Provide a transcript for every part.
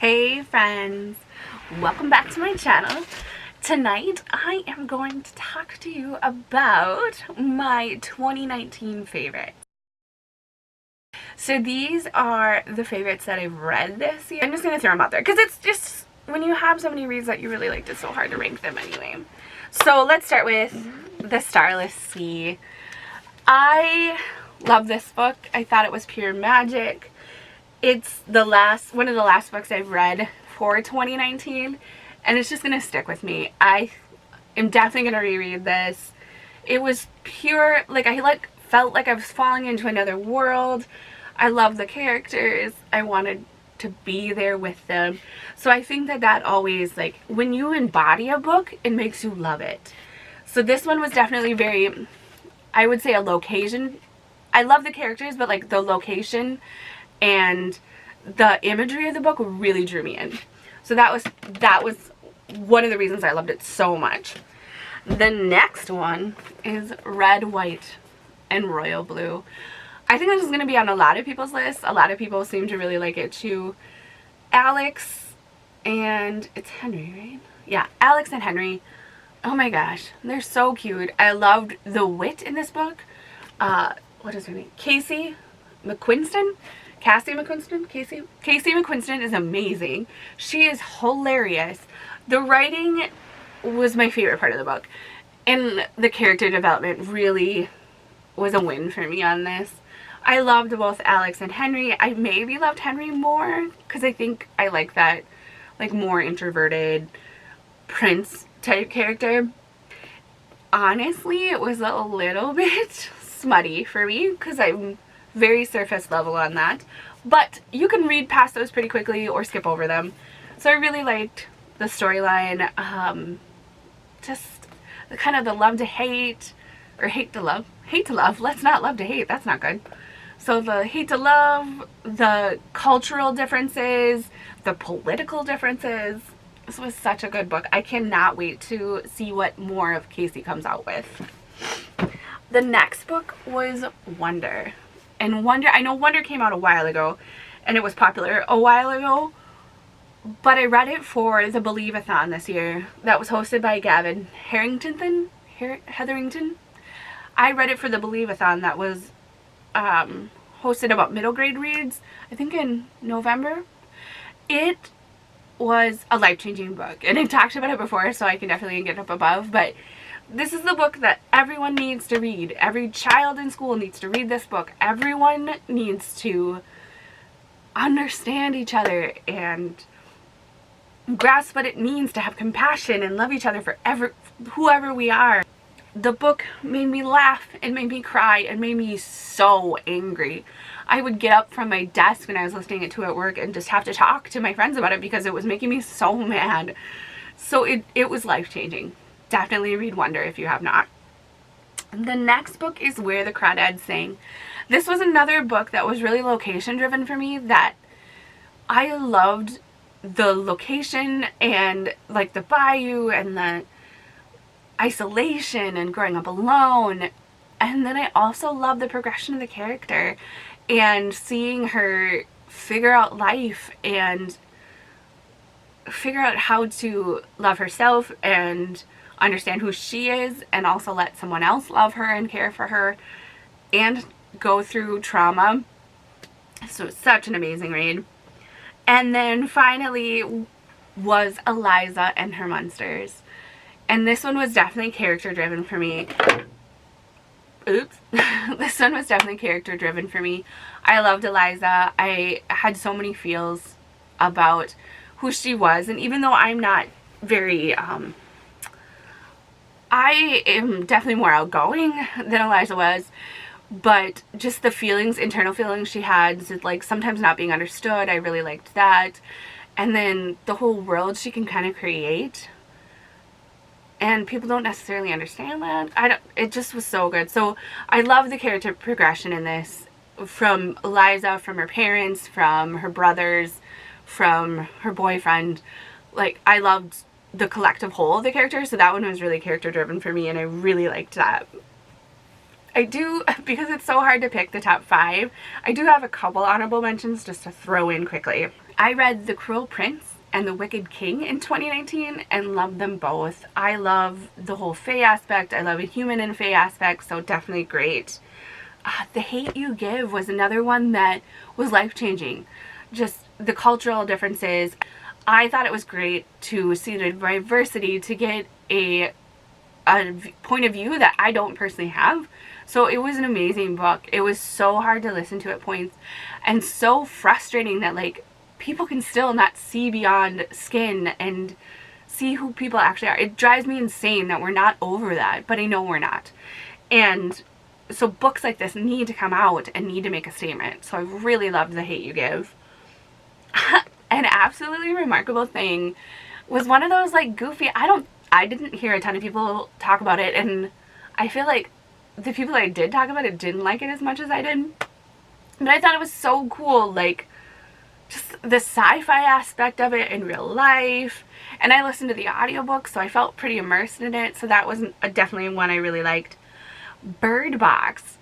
Hey friends, welcome back to my channel. Tonight I am going to talk to you about my 2019 favorites. So these are the favorites that I've read this year. I'm just going to throw them out there because it's just, when you have so many reads that you really liked, it's so hard to rank them anyway. So let's start with The Starless Sea. I love this book. I thought it was pure magic. It's one of the last books I've read for 2019, and it's just gonna stick with me. I am definitely gonna reread this. It was pure, I felt like I was falling into another world. I love the characters. I wanted to be there with them. So I think that always, when you embody a book, it makes you love it. So this one was definitely very, I would say, a location. I love the characters, but the location and the imagery of the book really drew me in. So that was one of the reasons I loved it so much. The next one is Red, White, and Royal Blue. I think this is going to be on a lot of people's lists. A lot of people seem to really like it too. Alex and it's Henry, right? Yeah, Alex and Henry. Oh my gosh, they're so cute. I loved the wit in this book. What is her name? Cassie McQuiston is amazing. She is hilarious. The writing was my favorite part of the book, and the character development really was a win for me on this. I loved both Alex and Henry. I maybe loved Henry more because I think I like that more introverted prince type character. Honestly, it was a little bit smutty for me because I'm very surface level on that, but you can read past those pretty quickly or skip over them. So I really liked the storyline, just the kind of the love to hate, or hate to love. Let's not love to hate, that's not good. So the hate to love, the cultural differences, the political differences. This was such a good book. I cannot wait to see what more of Casey comes out with. The next book was Wonder. And Wonder, I know Wonder came out a while ago and it was popular a while ago, but I read it for the Believe-a-thon this year that was hosted by Gavin Hetherington. I read it for the Believe-a-thon that was hosted about middle grade reads, I think in November. It was a life-changing book, and I've talked about it before, so I can definitely get up above, but this is the book that everyone needs to read. Every child in school needs to read this book. Everyone needs to understand each other and grasp what it means to have compassion and love each other for whoever we are. The book made me laugh and made me cry and made me so angry. I would get up from my desk when I was listening to it at work and just have to talk to my friends about it because it was making me so mad. So it was life-changing. Definitely read Wonder if you have not. The next book is Where the Crawdads Sing. This was another book that was really location driven for me, that I loved the location and the bayou and the isolation and growing up alone. And then I also loved the progression of the character and seeing her figure out life and figure out how to love herself and understand who she is, and also let someone else love her and care for her and go through trauma. So it's such an amazing read. And then finally was Eliza and Her Monsters, and this one was definitely character driven for me. This one was definitely character driven for me. I loved Eliza. I had so many feels about who she was, and even though I'm not very I am definitely more outgoing than Eliza was, but just the feelings, internal feelings she had, sometimes not being understood, I really liked that. And then the whole world she can kind of create, and people don't necessarily understand that. It just was so good. So I love the character progression in this, from Eliza, from her parents, from her brothers, from her boyfriend. I loved the collective whole of the characters, so that one was really character driven for me, and I really liked that. I do, because it's so hard to pick the top 5, I do have a couple honorable mentions just to throw in quickly. I read The Cruel Prince and The Wicked King in 2019 and loved them both. I love the whole fae aspect. I love a human and fae aspect, so definitely great. The Hate U Give was another one that was life-changing. Just the cultural differences. I thought it was great to see the diversity, to get a point of view that I don't personally have. So it was an amazing book. It was so hard to listen to at points and so frustrating that like people can still not see beyond skin and see who people actually are. It drives me insane that we're not over that, but I know we're not. And so books like this need to come out and need to make a statement. So I really loved The Hate U Give. An absolutely remarkable thing was one of those like goofy, I didn't hear a ton of people talk about it, and I feel like the people that I did talk about it didn't like it as much as I did. But I thought it was so cool, like just the sci-fi aspect of it in real life. And I listened to the audiobook, so I felt pretty immersed in it. So that was definitely one I really liked. Bird Box.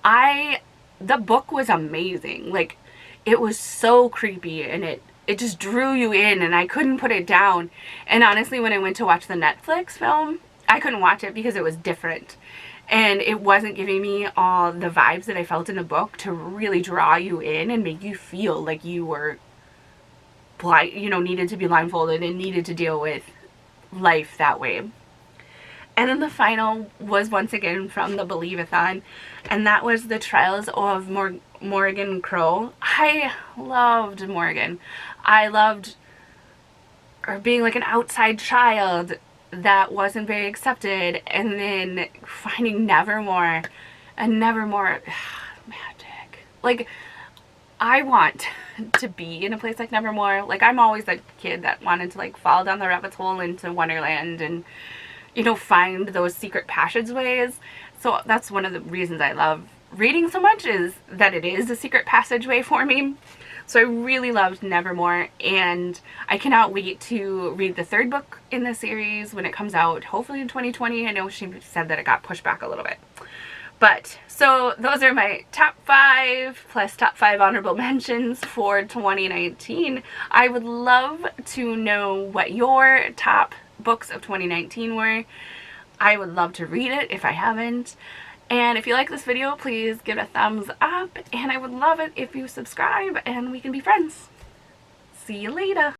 The book was amazing. Like, it was so creepy, and it just drew you in, and I couldn't put it down. And honestly, when I went to watch the Netflix film, I couldn't watch it because it was different. And it wasn't giving me all the vibes that I felt in the book to really draw you in and make you feel like you were blind, you know, needed to be blindfolded and needed to deal with life that way. And then the final was once again from the Believe-a-thon, and that was The Trials of Morgan Crow. I loved Morgan. I loved her being like an outside child that wasn't very accepted, and then finding Nevermore, and Nevermore, magic. Like, I want to be in a place like Nevermore. Like, I'm always that kid that wanted to like fall down the rabbit hole into Wonderland and, you know, find those secret passageways. So that's one of the reasons I love reading so much, is that it is a secret passageway for me. So I really loved Nevermore, and I cannot wait to read the third book in the series when it comes out, hopefully in 2020. I know she said that it got pushed back a little bit. But, so those are my top 5 plus top 5 honorable mentions for 2019. I would love to know what your top books of 2019 were. I would love to read it if I haven't. And if you like this video, please give it a thumbs up, and I would love it if you subscribe and we can be friends. See you later.